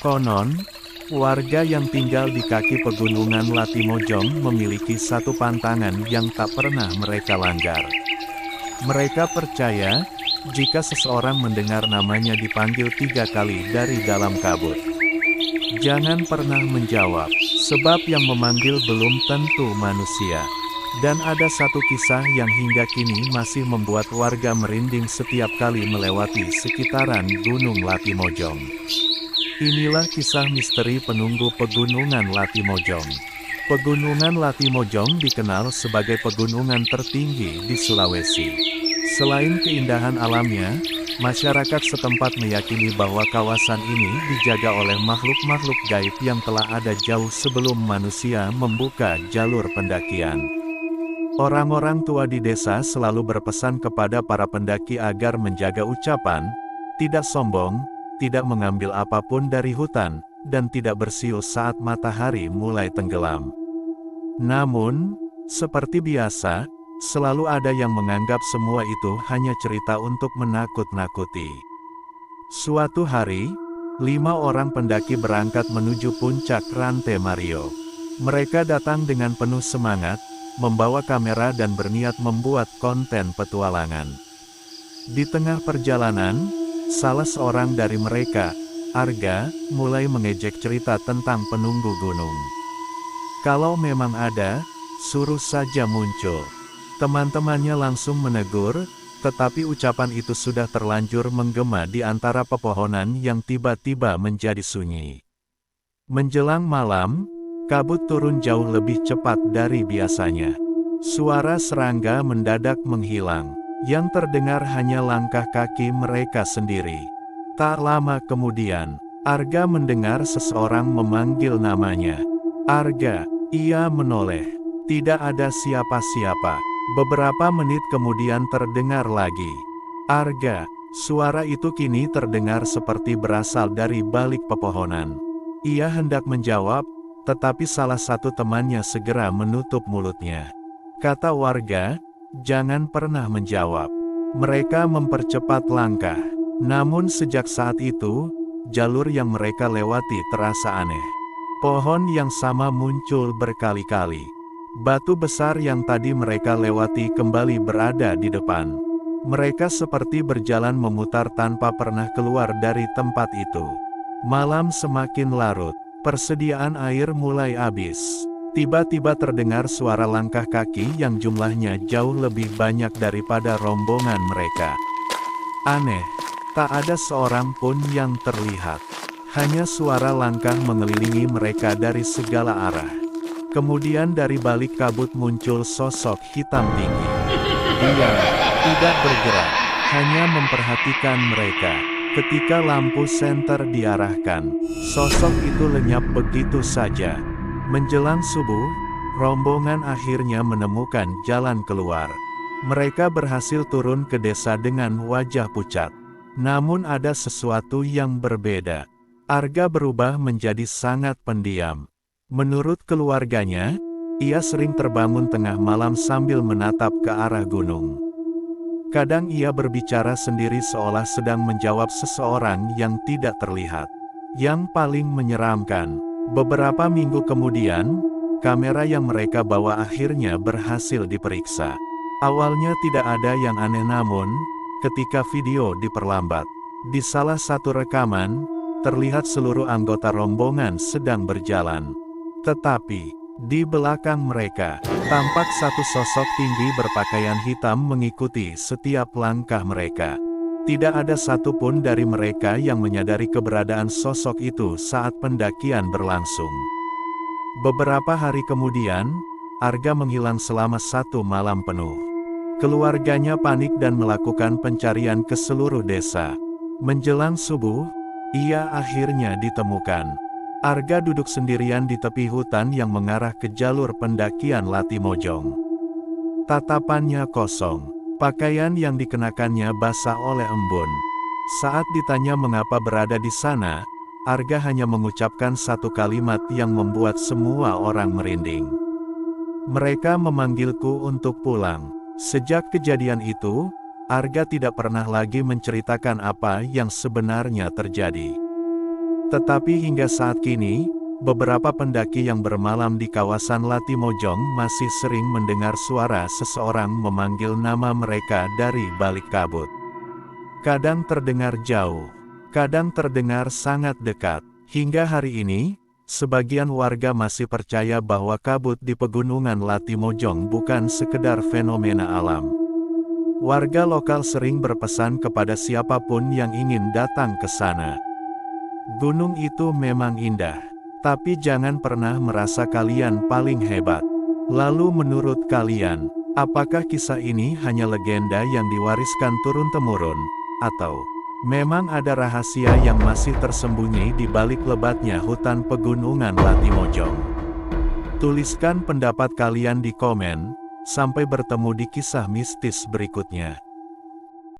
Konon, warga yang tinggal di kaki pegunungan Latimojong memiliki satu pantangan yang tak pernah mereka langgar. Mereka percaya, jika seseorang mendengar namanya dipanggil 3 kali dari dalam kabut, jangan pernah menjawab, sebab yang memanggil belum tentu manusia. Dan ada satu kisah yang hingga kini masih membuat warga merinding setiap kali melewati sekitaran Gunung Latimojong. Inilah kisah misteri penunggu pegunungan Latimojong. Pegunungan Latimojong dikenal sebagai pegunungan tertinggi di Sulawesi. Selain keindahan alamnya, masyarakat setempat meyakini bahwa kawasan ini dijaga oleh makhluk-makhluk gaib yang telah ada jauh sebelum manusia membuka jalur pendakian. Orang-orang tua di desa selalu berpesan kepada para pendaki agar menjaga ucapan, tidak sombong, tidak mengambil apapun dari hutan, dan tidak bersiul saat matahari mulai tenggelam. Namun, seperti biasa, selalu ada yang menganggap semua itu hanya cerita untuk menakut-nakuti. Suatu hari, 5 orang pendaki berangkat menuju puncak Rantai Mario. Mereka datang dengan penuh semangat, membawa kamera dan berniat membuat konten petualangan. Di tengah perjalanan, salah seorang dari mereka, Arga, mulai mengejek cerita tentang penunggu gunung. Kalau memang ada, suruh saja muncul. Teman-temannya langsung menegur, tetapi ucapan itu sudah terlanjur menggema di antara pepohonan yang tiba-tiba menjadi sunyi. Menjelang malam, kabut turun jauh lebih cepat dari biasanya. Suara serangga mendadak menghilang. Yang terdengar hanya langkah kaki mereka sendiri. Tak lama kemudian, Arga mendengar seseorang memanggil namanya. Arga, ia menoleh. Tidak ada siapa-siapa. Beberapa menit kemudian terdengar lagi. Arga, suara itu kini terdengar seperti berasal dari balik pepohonan. Ia hendak menjawab, tetapi salah satu temannya segera menutup mulutnya. Kata warga, jangan pernah menjawab. Mereka mempercepat langkah. Namun sejak saat itu, jalur yang mereka lewati terasa aneh. Pohon yang sama muncul berkali-kali. Batu besar yang tadi mereka lewati kembali berada di depan. Mereka seperti berjalan memutar tanpa pernah keluar dari tempat itu. Malam semakin larut. Persediaan air mulai habis. Tiba-tiba terdengar suara langkah kaki yang jumlahnya jauh lebih banyak daripada rombongan mereka. Aneh, tak ada seorang pun yang terlihat. Hanya suara langkah mengelilingi mereka dari segala arah. Kemudian dari balik kabut muncul sosok hitam tinggi. Dia tidak bergerak, hanya memperhatikan mereka. Ketika lampu senter diarahkan, sosok itu lenyap begitu saja. Menjelang subuh, rombongan akhirnya menemukan jalan keluar. Mereka berhasil turun ke desa dengan wajah pucat. Namun ada sesuatu yang berbeda. Arga berubah menjadi sangat pendiam. Menurut keluarganya, ia sering terbangun tengah malam sambil menatap ke arah gunung. Kadang ia berbicara sendiri seolah sedang menjawab seseorang yang tidak terlihat. Yang paling menyeramkan, beberapa minggu kemudian, kamera yang mereka bawa akhirnya berhasil diperiksa. Awalnya tidak ada yang aneh, namun, ketika video diperlambat, di salah satu rekaman, terlihat seluruh anggota rombongan sedang berjalan. Tetapi, di belakang mereka, tampak satu sosok tinggi berpakaian hitam mengikuti setiap langkah mereka. Tidak ada satupun dari mereka yang menyadari keberadaan sosok itu saat pendakian berlangsung. Beberapa hari kemudian, Arga menghilang selama 1 malam penuh. Keluarganya panik dan melakukan pencarian ke seluruh desa. Menjelang subuh, ia akhirnya ditemukan. Arga duduk sendirian di tepi hutan yang mengarah ke jalur pendakian Latimojong. Tatapannya kosong, pakaian yang dikenakannya basah oleh embun. Saat ditanya mengapa berada di sana, Arga hanya mengucapkan satu kalimat yang membuat semua orang merinding. Mereka memanggilku untuk pulang. Sejak kejadian itu, Arga tidak pernah lagi menceritakan apa yang sebenarnya terjadi. Tetapi hingga saat kini, beberapa pendaki yang bermalam di kawasan Latimojong masih sering mendengar suara seseorang memanggil nama mereka dari balik kabut. Kadang terdengar jauh, kadang terdengar sangat dekat. Hingga hari ini, sebagian warga masih percaya bahwa kabut di pegunungan Latimojong bukan sekedar fenomena alam. Warga lokal sering berpesan kepada siapapun yang ingin datang ke sana. Gunung itu memang indah, tapi jangan pernah merasa kalian paling hebat. Lalu menurut kalian, apakah kisah ini hanya legenda yang diwariskan turun-temurun, atau memang ada rahasia yang masih tersembunyi di balik lebatnya hutan pegunungan Latimojong? Tuliskan pendapat kalian di komen. Sampai bertemu di kisah mistis berikutnya.